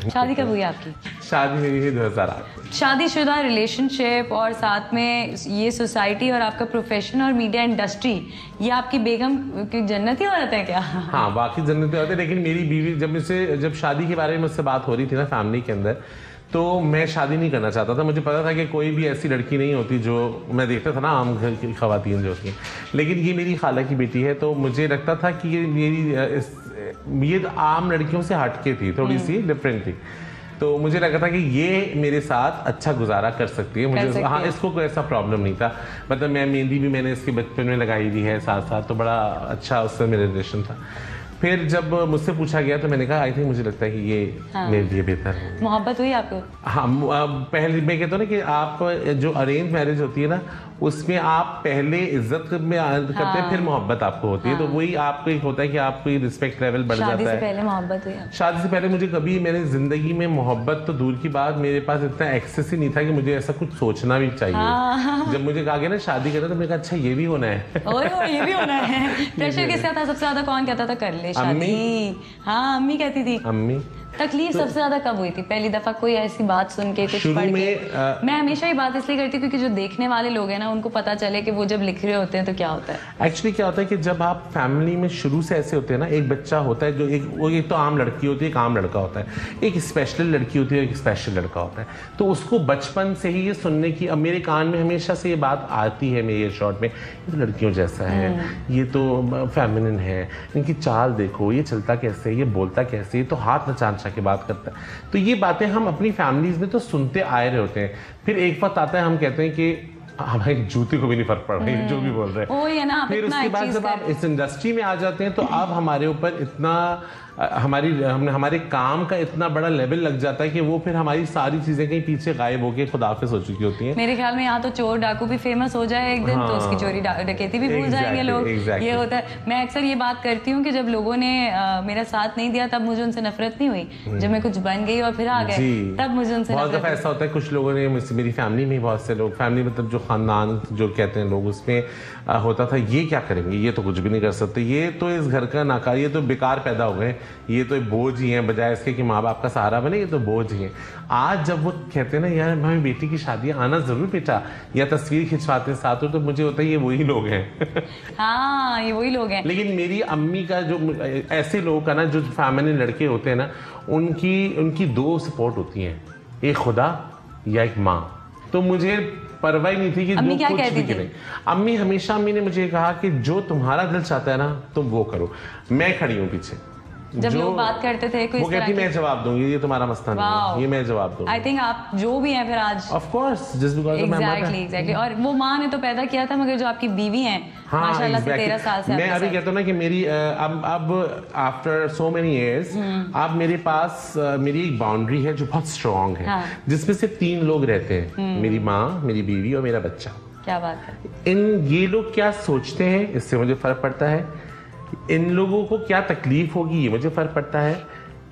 शादी कब हुई आपकी? शादी मेरी हुई 2008। शादीशुदा रिलेशनशिप और साथ में ये सोसाइटी और आपका प्रोफेशन और मीडिया इंडस्ट्री, ये आपकी बेगम की जन्नती औरत है क्या? हाँ, बाकी जन्नती औरत है, लेकिन मेरी बीवी जब शादी के बारे में मुझसे बात हो रही थी ना फैमिली के अंदर, तो मैं शादी नहीं करना चाहता था। मुझे पता था कि कोई भी ऐसी लड़की नहीं होती जो मैं देखता था ना आम घर की खवातीन जो होती हैं, लेकिन ये मेरी खाला की बेटी है, तो मुझे लगता था कि ये आम लड़कियों से हटके थी, थोड़ी सी डिफरेंट थी। तो मुझे लगा था कि ये मेरे साथ अच्छा गुजारा कर सकती है। मुझे हाँ, इसको कोई ऐसा प्रॉब्लम नहीं था। मतलब मैं मेहंदी भी मैंने इसके बचपन में लगाई हुई है साथ साथ, तो बड़ा अच्छा उससे मेरा रिलेशन था। फिर जब मुझसे पूछा गया तो मैंने कहा आई थिंक मुझे लगता है कि ये मेरे लिए बेहतर है। मोहब्बत हुई आपको? हाँ, पहले मैं कहता हूँ ना कि आप जो अरेंज मैरिज होती है ना, उसमें आप पहले इज्जत में करते हैं, फिर मोहब्बत आपको होती है। तो वही आपको एक होता है कि आपको रिस्पेक्ट लेवल बढ़ जाता है। शादी से पहले मोहब्बत हुई? शादी से पहले मुझे कभी मेरी जिंदगी में मोहब्बत तो दूर की बात, मेरे पास इतना एक्सेस ही नहीं था कि मुझे ऐसा कुछ सोचना भी चाहिए। जब मुझे कहा गया ना शादी करना, तो मैंने कहा अच्छा ये भी होना है। ये भी होना है। प्रेशर किसका था सबसे ज्यादा? कौन कहता था कर ले शादी? हाँ, अम्मी कहती थी। अम्मी। तकलीफ सबसे ज्यादा कब हुई थी? पहली दफा कोई ऐसी बात सुन के, कुछ पढ़ के? मैं हमेशा ये बात इसलिए करती हूँ क्योंकि जो देखने वाले लोग हैं ना, उनको पता चले कि वो जब लिख रहे होते हैं तो क्या होता है। एक्चुअली क्या होता है कि जब आप फैमिली में शुरू से ऐसे होते हैं ना, एक बच्चा होता है जो एक तो आम लड़की होती है, एक आम लड़का होता है, एक स्पेशल लड़की होती है, एक स्पेशल लड़का होता है। तो उसको बचपन से ही ये सुनने की, अब मेरे कान में हमेशा से ये बात आती है मेरे शॉर्ट में, ये तो लड़कियों जैसा है, ये तो फेमिनिन है, इनकी चाल देखो, ये चलता कैसे है, ये बोलता कैसे, ये तो हाथ नचा नचा के बात करता है। तो ये बातें हम अपनी फैमिलीज में तो सुनते आए रहे होते हैं। फिर एक वक्त आता है हम कहते हैं कि हमारी जूती को भी नहीं फर्क पड़ रहा है जो भी बोल रहे हैं। फिर उसके बाद जब आप इस इंडस्ट्री में आ जाते हैं तो अब हमारे ऊपर इतना हमारे काम का इतना बड़ा लेवल लग जाता है कि वो फिर हमारी सारी चीजें कहीं पीछे गायब होके खुदाफिज हो चुकी होती हैं। मेरे ख्याल में यहाँ तो चोर डाकू भी फेमस हो जाए एक दिन, तो उसकी चोरी डकैती भी भूल जाएंगे लोग। ये होता है। मैं अक्सर ये बात करती हूँ कि जब लोगों ने मेरा साथ नहीं दिया तब मुझे उनसे नफरत नहीं हुई, जब मैं कुछ बन गई और फिर आ गए तब मुझे उनसे बहुत दफा ऐसा होता है। कुछ लोगों ने, मेरी फैमिली में बहुत से लोग, फैमिली मतलब जो खानदान जो कहते हैं लोग, उसमें होता था ये क्या करेंगे, ये तो कुछ भी नहीं कर सकते, ये तो इस घर का नाकार, ये तो बेकार पैदा हो गए, ये तो बोझ ही हैं, बजाय इसके कि माँ बाप का सहारा बने, ये तो बोझ ही हैं। आज जब वो कहते हैं ना यार हमारी बेटी की शादी आना जरूर बेटा, या तस्वीर खिंचवाते साथ हो, तो मुझे होता है ये वही लोग हैं। हाँ, ये वही लोग हैं। लेकिन मेरी अम्मी का जो ऐसे लोग का ना, जो फैमिली लड़के होते हैं ना, उनकी दो सपोर्ट होती हैं, एक खुदा या एक माँ। तो मुझे परवाह नहीं थी कि अम्मी जो क्या कुछ कहती भी करें। अम्मी ने मुझे कहा कि जो तुम्हारा दिल चाहता है ना तुम वो करो, मैं खड़ी हूँ पीछे। जब लोग बात करते थे कोई, वो कहती मैं जवाब दूंगी, ये तुम्हारा मसला नहीं है, ये मैं जवाब दूंगी। आई थिंक आप जो भी हैं फिर आज, of course, just because exactly. और वो माँ ने तो पैदा किया था, मगर जो आपकी बीवी हैं माशाल्लाह से 13 साल से, मैं अभी कहता हूँ ना कि मेरी अब आफ्टर सो मेनी इयर्स अब मेरे पास मेरी एक बाउंड्री है जो बहुत स्ट्रांग है, जिसमें से 3 लोग रहते हैं, मेरी माँ, मेरी बीवी और मेरा बच्चा। क्या बात है। ये लोग क्या सोचते हैं इससे मुझे फर्क पड़ता है, इन लोगों को क्या तकलीफ होगी ये मुझे फर्क पड़ता है,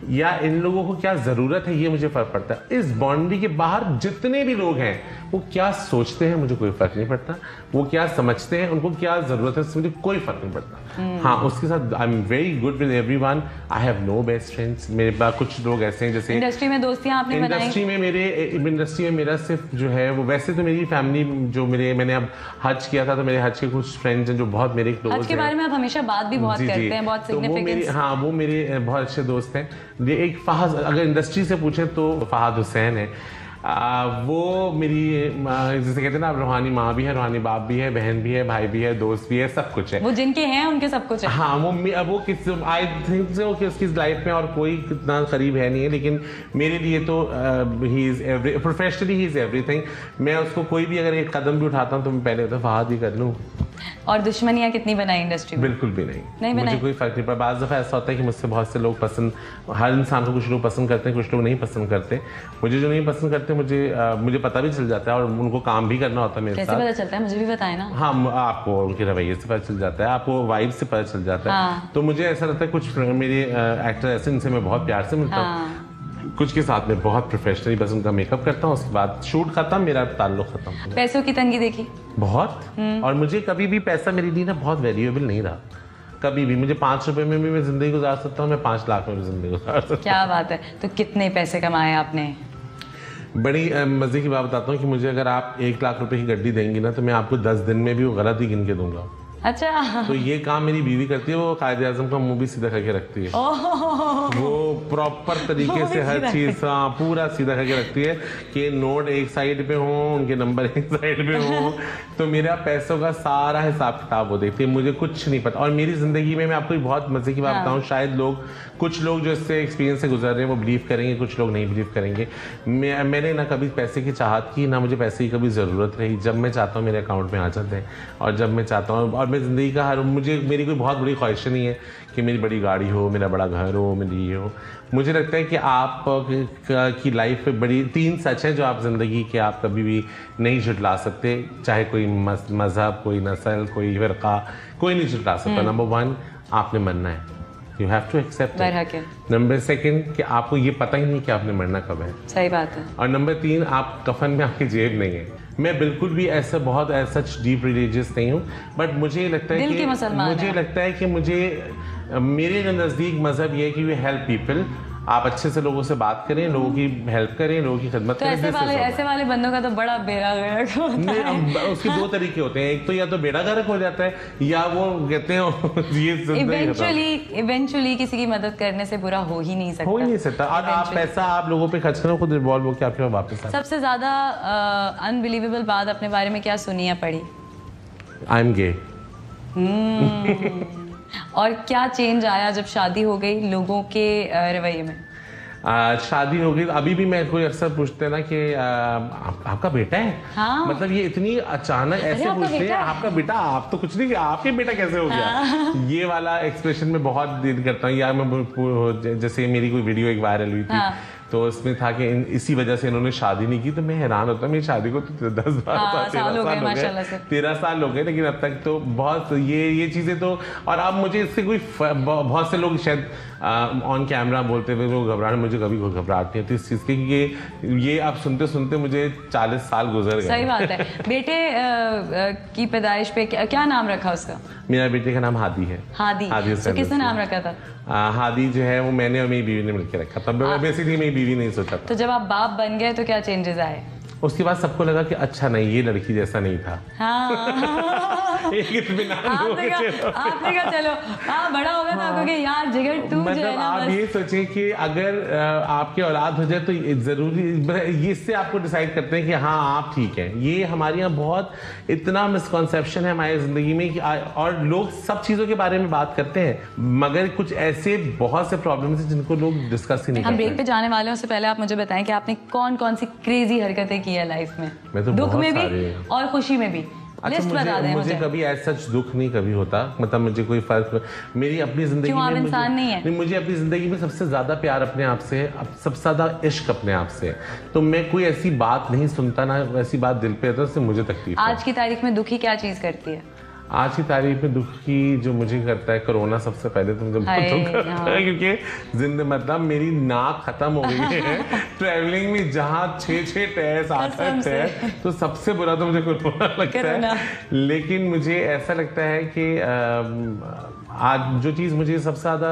या इन लोगों को क्या जरूरत है ये मुझे फर्क पड़ता है। इस बाउंड्री के बाहर जितने भी लोग हैं वो क्या सोचते हैं मुझे कोई फर्क नहीं पड़ता, वो क्या समझते हैं, उनको क्या जरूरत है मुझे कोई फर्क नहीं पड़ता। हाँ, उसके साथ I am very good with everyone, I have no best friends. मेरे पास कुछ लोग ऐसे हैं जैसे इंडस्ट्री में दोस्तियां आपने बनाई? इंडस्ट्री में मेरा सिर्फ जो है वो, वैसे तो मेरी फैमिली जो मैंने अब हज किया था, तो मेरे हज के कुछ फ्रेंड्स हैं जो बहुत मेरे क्लोज हैं। हज के बारे में आप हमेशा बात भी बहुत करते हैं, बहुत सिग्निफिकेंस। हाँ, वो मेरे बहुत अच्छे दोस्त हैं। एक फहद, अगर इंडस्ट्री से पूछे तो फहद हुसैन है। वो मेरी जैसे कहते हैं ना, रूहानी माँ भी है, रूहानी बाप भी है, बहन भी है, भाई भी है, दोस्त भी है, सब कुछ है। वो जिनके हैं उनके सब कुछ है। हाँ, वो किस आई थिंक सो कि उसकी लाइफ में और कोई कितना करीब है नहीं है, लेकिन मेरे लिए तो he is professionally he is everything. मैं उसको कोई भी अगर एक कदम भी उठाता हूँ तो मैं पहले तो फहद ही कर लूँ। और दुश्मनियां कितनी बनाई इंडस्ट्री में? बिल्कुल भी नहीं मुझे कोई फर्क नहीं पड़ा। बाज़ दफ़ा ऐसा होता है कि मुझसे बहुत से लोग पसंद, हर इंसान को कुछ लोग पसंद करते हैं, कुछ लोग नहीं पसंद करते। मुझे जो नहीं पसंद करते मुझे पता भी चल जाता है, और उनको काम भी करना होता है मेरे साथ। कैसे पता चलता है मुझे भी बताएं ना। हाँ, आपको उनके रवैये से पता चल जाता है, आपको वाइब से पता चल जाता है। तो मुझे ऐसा लगता है कुछ मेरे एक्टर ऐसे इनसे मैं बहुत प्यार से मिलता हूँ, कुछ के साथ में बहुत प्रोफेशनली बस उनका मेकअप करता हूँ, उसके बाद शूट खत्म, मेरा ताल्लुक खत्म। पैसों की तंगी देखी? बहुत। और मुझे कभी भी पैसा मेरे लिए ना बहुत वैल्यूएबल नहीं रहा। कभी भी। मुझे 5 रुपए में भी मैं जिंदगी गुजार सकता हूँ, मैं 5 लाख में भी जिंदगी गुजार सकता हूँ। क्या बात है। तो कितने पैसे कमाए आपने? बड़ी मजे की बात बताता हूँ कि मुझे अगर आप 1 लाख रुपए की गड्डी देंगी ना, तो मैं आपको 10 दिन में भी वो गलत ही गिन के दूंगा। अच्छा। तो ये काम मेरी बीवी करती है, वो कायदे आजम का मुंह भी सीधा करके रखती है। वो प्रॉपर तरीके से हर चीज पूरा सीधा करके रखती है कि नोट एक साइड पे हो, उनके नंबर एक साइड पे हो। तो मेरा पैसों का सारा हिसाब किताब वो देखती है, मुझे कुछ नहीं पता। और मेरी जिंदगी में मैं आपको एक बहुत मजे की बात बताऊं, शायद कुछ लोग जो इससे एक्सपीरियंस से गुजर रहे हैं वो बिलीव करेंगे, कुछ लोग नहीं बिलीव करेंगे। मैंने ना कभी पैसे की चाहत की, ना मुझे पैसे की कभी ज़रूरत रही। जब मैं चाहता हूँ मेरे अकाउंट में आ जाते हैं, और जब मैं चाहता हूँ, और मैं ज़िंदगी का मेरी कोई बहुत बड़ी ख्वाहिश नहीं है कि मेरी बड़ी गाड़ी हो, मेरा बड़ा घर हो, मेरी ये हो। मुझे लगता है कि आप की लाइफ में बड़ी 3 सच हैं जो आप ज़िंदगी के आप कभी भी नहीं झुटला सकते, चाहे कोई मज़हब, कोई नस्ल, कोई फ़िरका, कोई नहीं झुटला सकता। नंबर 1, आपने मरना है, you have to accept. Number 2 कि आपको ये पता ही नहीं कि आपने मरना कब है। सही बात है। और नंबर 3, आप कफन में आपकी जेब नहीं है। मैं बिल्कुल भी ऐसा बहुत सच डीप रिलीजियस नहीं हूँ, बट मुझे लगता है कि मेरे नज़दीक मजहब ये है कि वी हेल्प पीपल। आप अच्छे से लोगों से बात करें, लोगों की हेल्प करें, लोगों की खिदमत करें। ऐसे वाले बंदों का तो बड़ा बेड़ा गर्क होता है। उसके 2 तरीके होते हैं, एक तो या तो बेड़ा गर्क हो जाता है, या वो कहते हैं इवेंचुअली किसी की मदद करने से बुरा हो ही नहीं सकता। और आप पैसा आप लोगों पे खर्च करो, खुद रिवॉल्व होकर आपके पास वापस आए। सबसे ज्यादा अनबिलीवेबल बात अपने बारे में क्या सुनी या पढ़ी? I am gay. और क्या चेंज आया जब शादी हो गई लोगों के रवैये में? शादी हो गई, अभी भी मेरे को अक्सर पूछते हैं ना कि आपका बेटा है। हाँ? मतलब ये इतनी अचानक ऐसे पूछते हैं, आपका बेटा, आप तो कुछ नहीं, आपके बेटा कैसे हो गया? हाँ? ये वाला एक्सप्रेशन में बहुत दिन करता हूँ यार। मैं जैसे मेरी कोई वीडियो एक वायरल हुई थी। हाँ? तो उसमें था कि इसी वजह से इन्होंने शादी नहीं की। तो मैं हैरान होता, मेरी शादी को तो 10-12 साल हो गए, 13 साल हो गए, लेकिन अब तक तो बहुत ये चीजें तो। और अब मुझे इससे कोई बहुत से लोग शायद ऑन कैमरा बोलते हुए वो घबराहट, मुझे कभी घबराहट नहीं होती इस चीज की, कि ये आप सुनते सुनते मुझे 40 साल गुजर गए। सही बात है। बेटे की पैदाइश पे क्या नाम रखा उसका? मेरा बेटे का नाम हादी है। हादी। तो किसने नाम रखा था? हादी जो है वो मैंने और मेरी बीवी ने मिलकर रखा था। बेसिकली मेरी बीवी नहीं सोचा था। तो जब आप बाप बन गए तो क्या चेंजेस आए? उसके बाद सबको लगा कि अच्छा नहीं, ये लड़की जैसा नहीं था। आपने कहा चलो बड़ा होगा तो आपको यार जिगर तू मतलब आप ये सोचें कि अगर आपकी औलाद हो जाए तो जरूरी इससे आपको डिसाइड करते हैं कि हाँ आप ठीक हैं। ये हमारे यहाँ बहुत इतना मिसकॉन्सेप्शन है हमारी जिंदगी में कि और लोग सब चीजों के बारे में बात करते हैं, मगर कुछ ऐसे बहुत से प्रॉब्लम्स हैं जिनको लोग डिस्कस ही नहीं करते। हम ब्रेक पे जाने वाले हैं, उससे पहले आप मुझे बताएं कि आपने कौन कौन सी क्रेजी हरकतें की है लाइफ में? तो दुख में भी और खुशी में भी। अच्छा, मुझे कभी ऐसा सच दुख नहीं कभी होता, मतलब मुझे कोई फर्क मेरी अपनी जिंदगी में इंसान नहीं है। मुझे अपनी जिंदगी में सबसे ज्यादा प्यार अपने आप से है, सबसे ज्यादा इश्क अपने आप से है। तो मैं कोई ऐसी बात नहीं सुनता, ना ऐसी बात दिल पे आता, उससे मुझे तकलीफ। आज की तारीख में दुखी क्या चीज करती है? आज की तारीख में दुख की जो मुझे करता है कोरोना, सबसे पहले तो मुझे बहुत दुख करता है, क्योंकि जिंदगी मतलब मेरी नाक खत्म हो गई है ट्रैवलिंग में, जहाँ 6 टेस्ट 8 टेस्ट, तो सबसे बुरा तो मुझे कोरोना लगता है। लेकिन मुझे ऐसा लगता है कि आज जो चीज मुझे सबसे ज्यादा,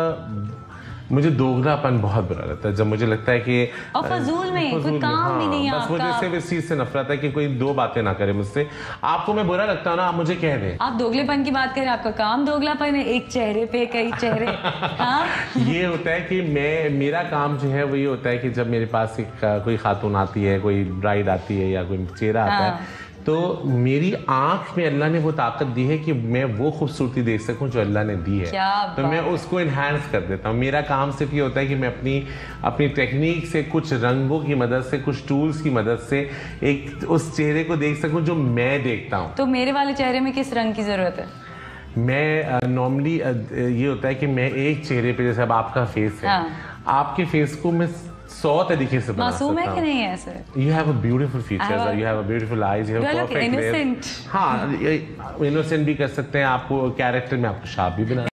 मुझे दोगलापन बहुत बुरा लगता है, जब मुझे लगता है कि फजूल में कोई काम भी नहीं है आपका। मुझे सिर्फ इस चीज से नफरत है कि कोई 2 बातें ना करे मुझसे। आपको मैं बुरा लगता हूँ ना, आप मुझे कह दें। आप दोगलेपन की बात करें, आपका काम दोगलापन है, एक चेहरे पे कई चेहरे। हाँ? ये होता है कि मेरा काम जो है वो ये होता है कि जब मेरे पास कोई खातून आती है, कोई ब्राइड आती है, या कोई चेहरा आता है, तो मेरी आंख में अल्लाह ने वो ताकत दी है कि मैं वो खूबसूरती देख सकूं जो अल्लाह ने दी है, तो मैं उसको इन्हांस कर देता हूँ। मेरा काम सिर्फ ये होता है कि मैं अपनी टेक्निक से, कुछ रंगों की मदद से, कुछ टूल्स की मदद से एक उस चेहरे को देख सकूं जो मैं देखता हूँ। तो मेरे वाले चेहरे में किस रंग की जरूरत है? मैं नॉर्मली ये होता है कि मैं एक चेहरे पे, जैसे अब आपका फेस है, आपके फेस को मैं 100 तरीके से बना सकता हूं। मासूम है कि नहीं है ऐसे? You have a beautiful features, you have a beautiful eyes, you have perfect hair. हाँ, इनोसेंट भी कर सकते हैं, आपको कैरेक्टर में आपको शार्प भी बना